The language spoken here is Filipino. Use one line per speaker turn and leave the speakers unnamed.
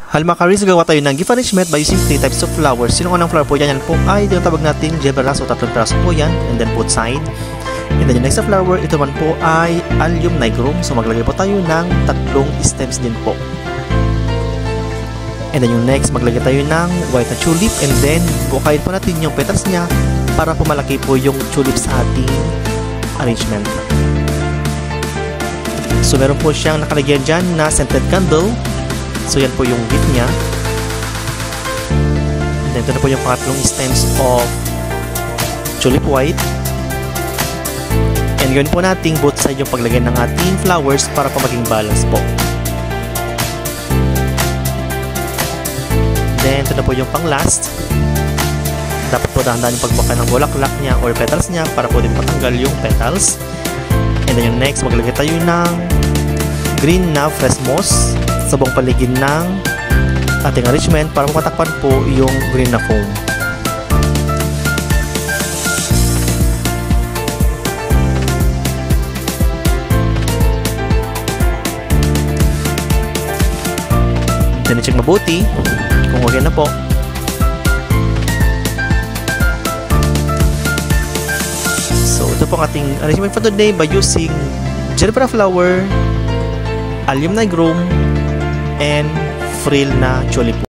Halmakaris, gagawa tayo ng gift arrangement by using 3 types of flowers. Yung unang flower po yan po ay tinatawag natin Jeveras o 3 peraso po yan, and then both side. And then yung next na flower, ito man po ay Allium nigrum. So maglagay po tayo ng 3 stems din po. And then yung next, maglagay tayo ng white na tulip, and then bukayin po natin yung petals niya para po malaki po yung tulip sa ating arrangement. So meron po siyang nakalagyan dyan na scented candle. So yan po yung gift niya. And then ito na po yung pangatlong stems of tulip white. And gawin po natin both side yung paglagay ng ating flowers para po maging balance po. Then ito na po yung pang last. Dapat po dahan-dahan yung pagbaka ng bulaklak niya or petals niya para po din matanggal yung petals. And then yung next, maglagay tayo ng green na fresh moss sa buong paligid ng ating arrangement para matakpan po yung green na foam. Then i-check mabuti kung okay na po. So ito po ang ating arrangement for today by using Jerbera flower, Allium nigrum, and frill na tulip.